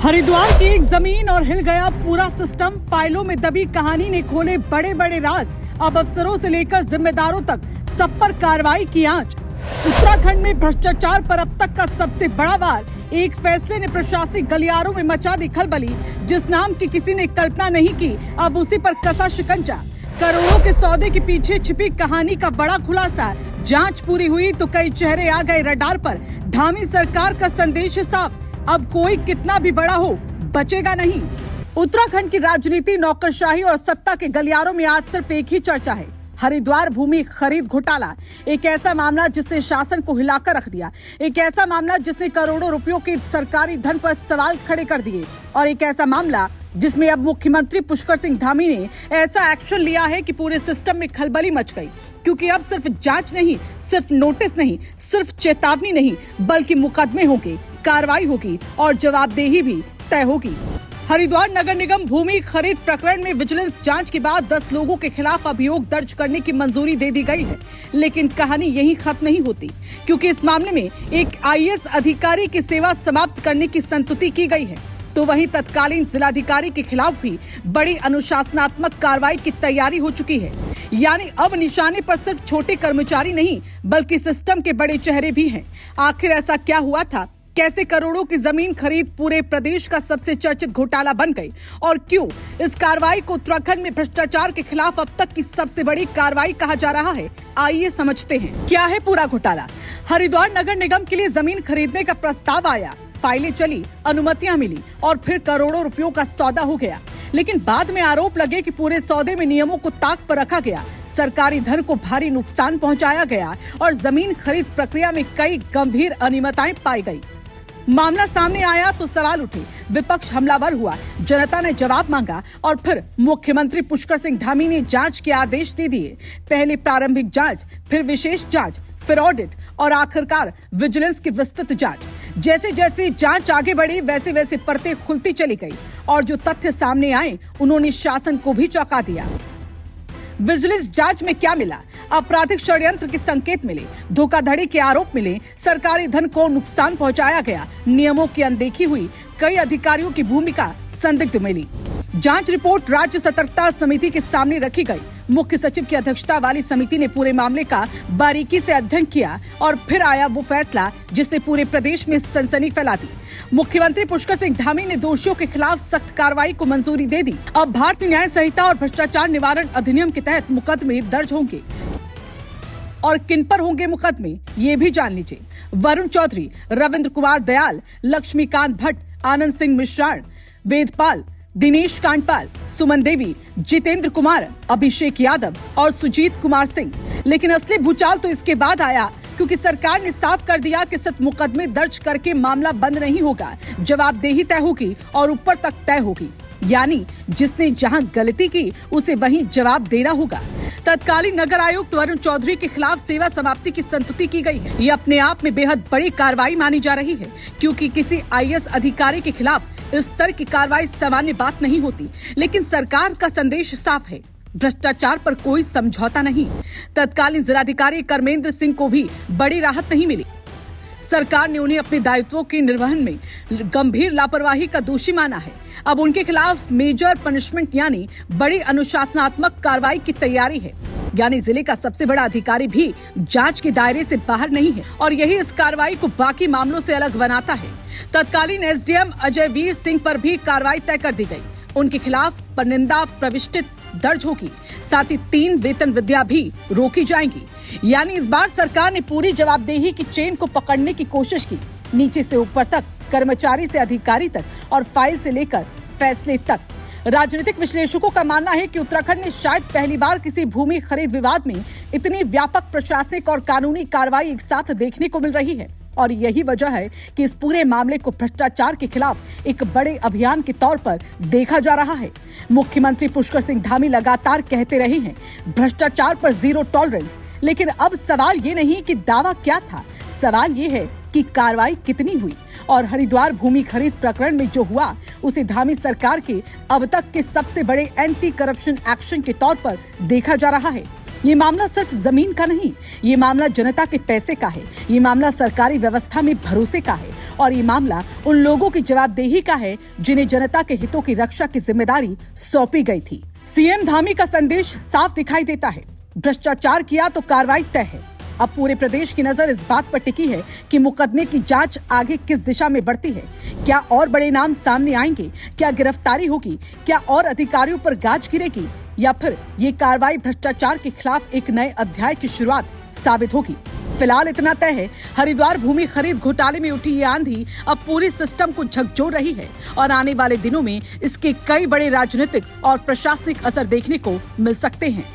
हरिद्वार की एक जमीन और हिल गया पूरा सिस्टम। फाइलों में दबी कहानी ने खोले बड़े बड़े राज। अब अफसरों से लेकर जिम्मेदारों तक सब पर कार्रवाई की आंच। उत्तराखंड में भ्रष्टाचार पर अब तक का सबसे बड़ा वार। एक फैसले ने प्रशासनिक गलियारों में मचा दी खलबली। जिस नाम की किसी ने कल्पना नहीं की, अब उसी पर कसा शिकंजा। करोड़ों के सौदे के पीछे छिपी कहानी का बड़ा खुलासा। जांच पूरी हुई तो कई चेहरे आ गए रडार पर। धामी सरकार का संदेश साफ, अब कोई कितना भी बड़ा हो बचेगा नहीं। उत्तराखंड की राजनीति, नौकरशाही और सत्ता के गलियारों में आज सिर्फ एक ही चर्चा है, हरिद्वार भूमि खरीद घोटाला। एक ऐसा मामला जिसने शासन को हिलाकर रख दिया, एक ऐसा मामला जिसने करोड़ों रुपयों के सरकारी धन पर सवाल खड़े कर दिए, और एक ऐसा मामला जिसमें अब मुख्यमंत्री पुष्कर सिंह धामी ने ऐसा एक्शन लिया है कि पूरे सिस्टम में खलबली मच गई। क्योंकि अब सिर्फ जांच नहीं, सिर्फ नोटिस नहीं, सिर्फ चेतावनी नहीं, बल्कि मुकदमे होंगे, कार्रवाई होगी और जवाबदेही भी तय होगी। हरिद्वार नगर निगम भूमि खरीद प्रकरण में विजिलेंस जांच के बाद 10 लोगों के खिलाफ अभियोग दर्ज करने की मंजूरी दे दी गई है। लेकिन कहानी यहीं खत्म नहीं होती, क्योंकि इस मामले में एक आईएएस अधिकारी की सेवा समाप्त करने की संस्तुति की गई है। तो वहीं तत्कालीन जिलाधिकारी के खिलाफ भी बड़ी अनुशासनात्मक कार्रवाई की तैयारी हो चुकी है। यानी अब निशाने पर सिर्फ छोटे कर्मचारी नहीं, बल्कि सिस्टम के बड़े चेहरे भी हैं। आखिर ऐसा क्या हुआ था? कैसे करोड़ों की जमीन खरीद पूरे प्रदेश का सबसे चर्चित घोटाला बन गई, और क्यों इस कार्रवाई को उत्तराखंड में भ्रष्टाचार के खिलाफ अब तक की सबसे बड़ी कार्रवाई कहा जा रहा है? आइए समझते हैं क्या है पूरा घोटाला। हरिद्वार नगर निगम के लिए जमीन खरीदने का प्रस्ताव आया, फाइलें चली, अनुमतियां मिली और फिर करोड़ों रुपयों का सौदा हो गया। लेकिन बाद में आरोप लगे कि पूरे सौदे में नियमों को ताक पर रखा गया, सरकारी धन को भारी नुकसान पहुंचाया गया और जमीन खरीद प्रक्रिया में कई गंभीर अनियमितताएं पाई गई। मामला सामने आया तो सवाल उठे, विपक्ष हमलावर हुआ, जनता ने जवाब मांगा और फिर मुख्यमंत्री पुष्कर सिंह धामी ने जांच के आदेश दे दिए। पहले प्रारंभिक जांच, फिर विशेष जांच, फिर ऑडिट और आखिरकार विजिलेंस की विस्तृत जांच। जैसे जैसे जांच आगे बढ़ी, वैसे वैसे परतें खुलती चली गई और जो तथ्य सामने आए उन्होंने शासन को भी चौंका दिया। विजिलेंस जांच में क्या मिला? आपराधिक षड्यंत्र के संकेत मिले, धोखाधड़ी के आरोप मिले, सरकारी धन को नुकसान पहुंचाया गया, नियमों की अनदेखी हुई, कई अधिकारियों की भूमिका संदिग्ध मिली। जांच रिपोर्ट राज्य सतर्कता समिति के सामने रखी गई। मुख्य सचिव की अध्यक्षता वाली समिति ने पूरे मामले का बारीकी से अध्ययन किया और फिर आया वो फैसला जिसने पूरे प्रदेश में सनसनी फैला दी। मुख्यमंत्री पुष्कर सिंह धामी ने दोषियों के खिलाफ सख्त कार्रवाई को मंजूरी दे दी। अब भारतीय न्याय संहिता और भ्रष्टाचार निवारण अधिनियम के तहत मुकदमे दर्ज होंगे, और किन पर होंगे मुकदमे ये भी जान लीजिए। वरुण चौधरी, रविंद्र कुमार दयाल, लक्ष्मीकांत भट्ट, आनंद सिंह मिश्राण, वेदपाल, दिनेश कांडपाल, सुमन देवी, जितेंद्र कुमार, अभिषेक यादव और सुजीत कुमार सिंह। लेकिन असली भूचाल तो इसके बाद आया, क्योंकि सरकार ने साफ कर दिया कि सिर्फ मुकदमे दर्ज करके मामला बंद नहीं होगा, जवाबदेही तय होगी और ऊपर तक तय होगी। यानी जिसने जहां गलती की उसे वहीं जवाब देना होगा। तत्कालीन नगर आयुक्त वरुण चौधरी के खिलाफ सेवा समाप्ति की संस्तुति की गई है। ये अपने आप में बेहद बड़ी कार्रवाई मानी जा रही है, क्योंकि किसी आईएएस अधिकारी के खिलाफ इस तरह की कार्रवाई सामान्य बात नहीं होती। लेकिन सरकार का संदेश साफ है, भ्रष्टाचार पर कोई समझौता नहीं। तत्कालीन जिलाधिकारी कर्मेंद्र सिंह को भी बड़ी राहत नहीं मिली। सरकार ने उन्हें अपने दायित्वों के निर्वहन में गंभीर लापरवाही का दोषी माना है। अब उनके खिलाफ मेजर पनिशमेंट यानी बड़ी अनुशासनात्मक कार्रवाई की तैयारी है। यानी जिले का सबसे बड़ा अधिकारी भी जांच के दायरे से बाहर नहीं है, और यही इस कार्रवाई को बाकी मामलों से अलग बनाता है। तत्कालीन एसडीएम अजय वीर सिंह पर भी कार्रवाई तय कर दी गई। उनके खिलाफ परनिंदा प्रविष्टित दर्ज होगी, साथ ही 3 वेतन वृद्धियां भी रोकी जाएंगी। यानी इस बार सरकार ने पूरी जवाबदेही की चेन को पकड़ने की कोशिश की, नीचे से ऊपर तक, कर्मचारी से अधिकारी तक और फाइल से लेकर फैसले तक। राजनीतिक विश्लेषकों का मानना है कि उत्तराखंड में शायद पहली बार किसी भूमि खरीद विवाद में इतनी व्यापक प्रशासनिक और कानूनी कार्रवाई एक साथ देखने को मिल रही है, और यही वजह है कि इस पूरे मामले को भ्रष्टाचार के खिलाफ एक बड़े अभियान के तौर पर देखा जा रहा है। मुख्यमंत्री पुष्कर सिंह धामी लगातार कहते रहे हैं भ्रष्टाचार पर जीरो टॉलरेंस। लेकिन अब सवाल ये नहीं कि दावा क्या था, सवाल ये है कि कार्रवाई कितनी हुई। और हरिद्वार भूमि खरीद प्रकरण में जो हुआ उसे धामी सरकार के अब तक के सबसे बड़े एंटी करप्शन एक्शन के तौर पर देखा जा रहा है। ये मामला सिर्फ जमीन का नहीं, ये मामला जनता के पैसे का है, ये मामला सरकारी व्यवस्था में भरोसे का है और ये मामला उन लोगों की जवाबदेही का है जिन्हें जनता के हितों की रक्षा की जिम्मेदारी सौंपी गई थी। सीएम धामी का संदेश साफ दिखाई देता है, भ्रष्टाचार किया तो कार्रवाई तय है। अब पूरे प्रदेश की नजर इस बात पर टिकी है कि मुकदमे की जांच आगे किस दिशा में बढ़ती है। क्या और बड़े नाम सामने आएंगे? क्या गिरफ्तारी होगी? क्या और अधिकारियों पर गाज गिरेगी? या फिर ये कार्रवाई भ्रष्टाचार के खिलाफ एक नए अध्याय की शुरुआत साबित होगी? फिलहाल इतना तय है, हरिद्वार भूमि खरीद घोटाले में उठी ये आंधी अब पूरे सिस्टम को झकझोर रही है और आने वाले दिनों में इसके कई बड़े राजनीतिक और प्रशासनिक असर देखने को मिल सकते हैं।